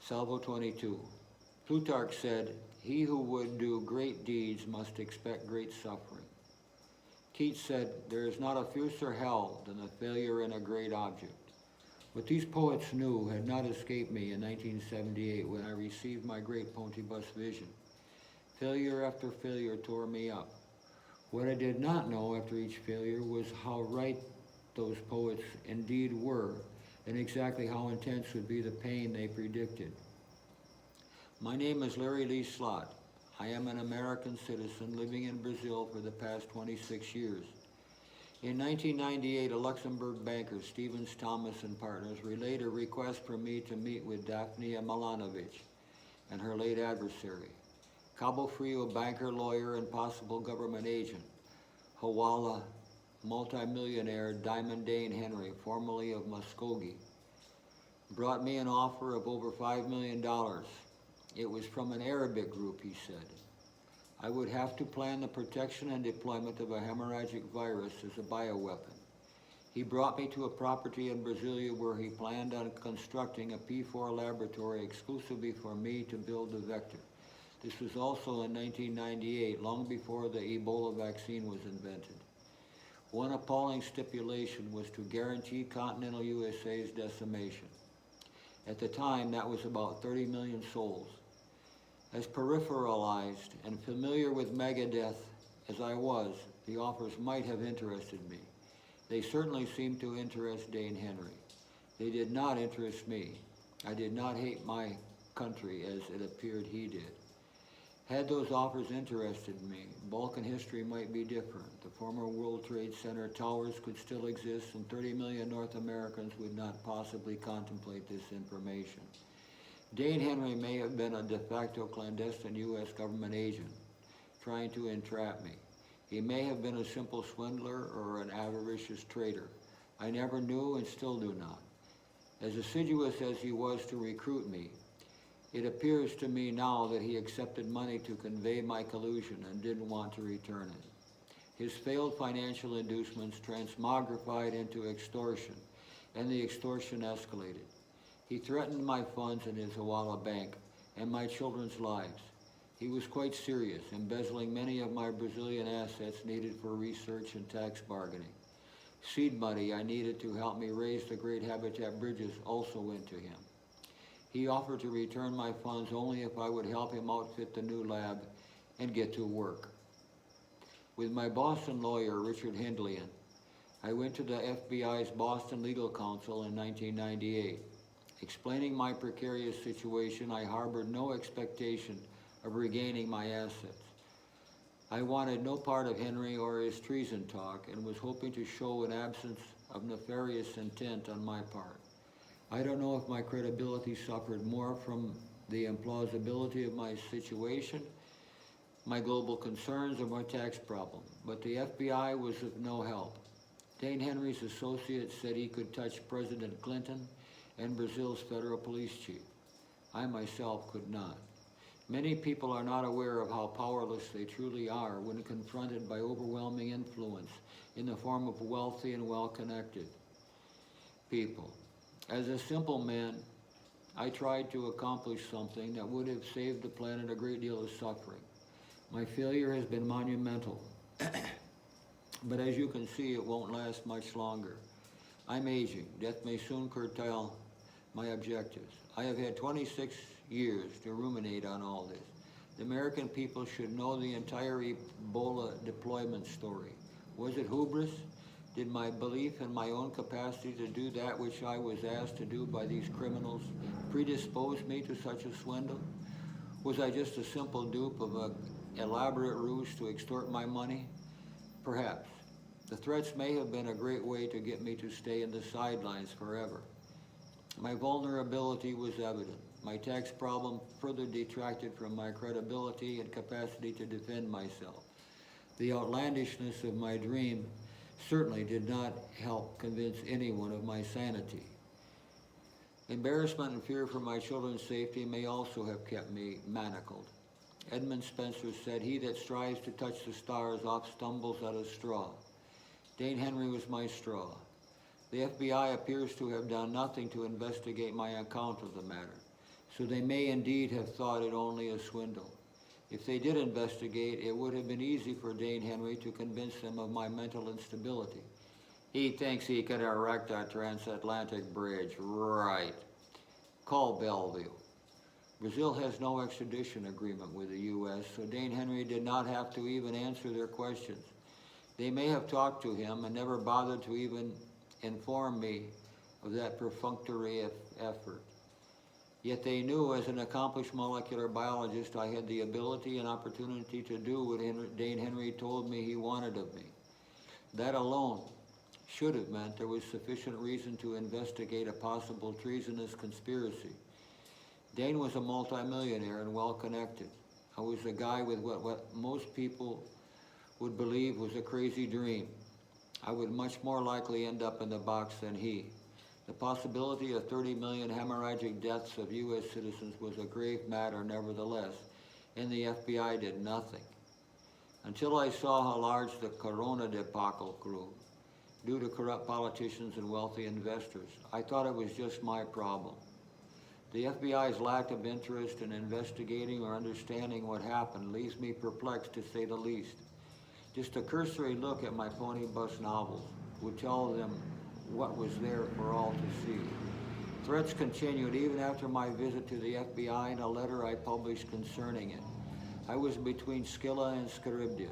Salvo 22. Plutarch said, "He who would do great deeds must expect great suffering." Keats said, "There is not a fiercer hell than the failure in a great object." What these poets knew had not escaped me in 1978 when I received my great Pontibus vision. Failure after failure tore me up. What I did not know after each failure was how right those poets indeed were, and exactly how intense would be the pain they predicted. My name is Larry Lee Slott. I am an American citizen living in Brazil for the past 26 years. In 1998, a Luxembourg banker, Stevens, Thomas and Partners, relayed a request for me to meet with Daphnia Milanovic and her late adversary, Cabo Frio banker, lawyer, and possible government agent, hawala multimillionaire Dayne Henry, formerly of Muskogee, brought me an offer of over $5 million. It was from an Arabic group, he said. I would have to plan the protection and deployment of a hemorrhagic virus as a bioweapon. He brought me to a property in Brasilia where he planned on constructing a P4 laboratory exclusively for me to build the vector. This was also in 1998, long before the Ebola vaccine was invented. One appalling stipulation was to guarantee continental USA's decimation. At the time, that was about 30 million souls. As peripheralized and familiar with megadeath as I was, the offers might have interested me. They certainly seemed to interest Dayne Henry. They did not interest me. I did not hate my country as it appeared he did. Had those offers interested me, Balkan history might be different. The former World Trade Center towers could still exist, and 30 million North Americans would not possibly contemplate this information. Dayne Henry may have been a de facto clandestine U.S. government agent trying to entrap me. He may have been a simple swindler or an avaricious traitor. I never knew and still do not. As assiduous as he was to recruit me, it appears to me now that he accepted money to convey my collusion and didn't want to return it. His failed financial inducements transmogrified into extortion, and the extortion escalated. He threatened my funds in his hawala bank and my children's lives. He was quite serious, embezzling many of my Brazilian assets needed for research and tax bargaining. Seed money I needed to help me raise the great habitat bridges also went to him. He offered to return my funds only if I would help him outfit the new lab and get to work. With my Boston lawyer, Richard Hindlian, I went to the FBI's Boston Legal Counsel in 1998. Explaining my precarious situation, I harbored no expectation of regaining my assets. I wanted no part of Henry or his treason talk and was hoping to show an absence of nefarious intent on my part. I don't know if my credibility suffered more from the implausibility of my situation, my global concerns, or my tax problem, but the FBI was of no help. Dayne Henry's associates said he could touch President Clinton and Brazil's federal police chief. I myself could not. Many people are not aware of how powerless they truly are when confronted by overwhelming influence in the form of wealthy and well-connected people. As a simple man, I tried to accomplish something that would have saved the planet a great deal of suffering. My failure has been monumental, but as you can see, it won't last much longer. I'm aging. Death may soon curtail my objectives. I have had 26 years to ruminate on all this. The American people should know the entire Ebola deployment story. Was it hubris? Did my belief in my own capacity to do that which I was asked to do by these criminals predispose me to such a swindle? Was I just a simple dupe of an elaborate ruse to extort my money? Perhaps. The threats may have been a great way to get me to stay in the sidelines forever. My vulnerability was evident. My tax problem further detracted from my credibility and capacity to defend myself. The outlandishness of my dream certainly did not help convince anyone of my sanity. Embarrassment and fear for my children's safety may also have kept me manacled. Edmund Spencer said, "He that strives to touch the stars oft stumbles at a straw." Dayne Henry was my straw. The FBI appears to have done nothing to investigate my account of the matter. so they may indeed have thought it only a swindle. If they did investigate, it would have been easy for Dayne Henry to convince them of my mental instability. He thinks he can erect a transatlantic bridge. Right. Call Bellevue. Brazil has no extradition agreement with the U.S., so Dayne Henry did not have to even answer their questions. They may have talked to him and never bothered to even inform me of that perfunctory effort. Yet they knew, as an accomplished molecular biologist, I had the ability and opportunity to do what Dayne Henry told me he wanted of me. That alone should have meant there was sufficient reason to investigate a possible treasonous conspiracy. Dayne was a multimillionaire and well-connected. I was a guy with what most people would believe was a crazy dream. I would much more likely end up in the box than he. The possibility of 30 million hemorrhagic deaths of U.S. citizens was a grave matter nevertheless, and the FBI did nothing. Until I saw how large the Corona debacle grew, due to corrupt politicians and wealthy investors, I thought it was just my problem. The FBI's lack of interest in investigating or understanding what happened leaves me perplexed, to say the least. Just a cursory look at my pony bus novels would tell them what was there for all to see. Threats continued even after my visit to the FBI and a letter I published concerning it. I was between Scylla and Charybdis.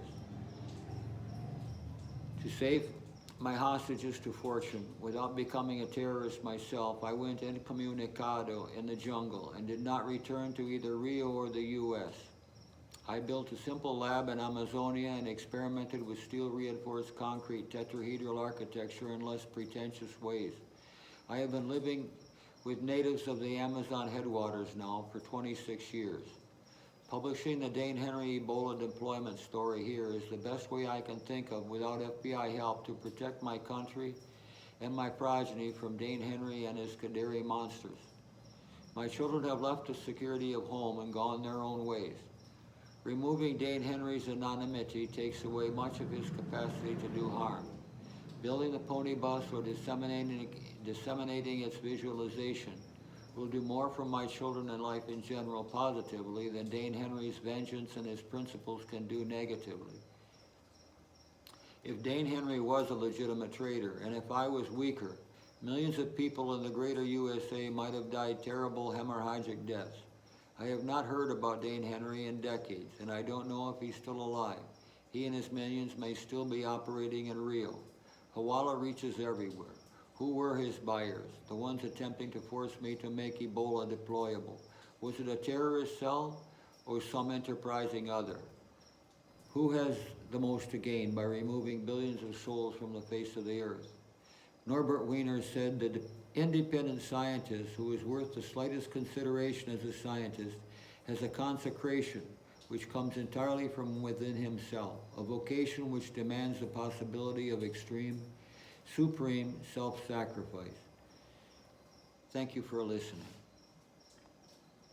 To save my hostages to fortune, without becoming a terrorist myself, I went incommunicado in the jungle and did not return to either Rio or the U.S. I built a simple lab in Amazonia and experimented with steel-reinforced concrete tetrahedral architecture in less pretentious ways. I have been living with natives of the Amazon headwaters now for 26 years. Publishing the Dayne Henry Ebola deployment story here is the best way I can think of without FBI help to protect my country and my progeny from Dayne Henry and his Kaderi monsters. My children have left the security of home and gone their own ways. Removing Dayne Henry's anonymity takes away much of his capacity to do harm. Building the pony bus or disseminating its visualization will do more for my children and life in general positively than Dayne Henry's vengeance and his principles can do negatively. If Dayne Henry was a legitimate traitor, and if I was weaker, millions of people in the greater USA might have died terrible hemorrhagic deaths. I have not heard about Dayne Henry in decades, and I don't know if he's still alive. He and his minions may still be operating in Rio. Hawala reaches everywhere. Who were his buyers, the ones attempting to force me to make Ebola deployable? Was it a terrorist cell or some enterprising other? Who has the most to gain by removing billions of souls from the face of the earth? Norbert Wiener said that the independent scientist who is worth the slightest consideration as a scientist has a consecration which comes entirely from within himself, a vocation which demands the possibility of extreme, supreme self-sacrifice. Thank you for listening.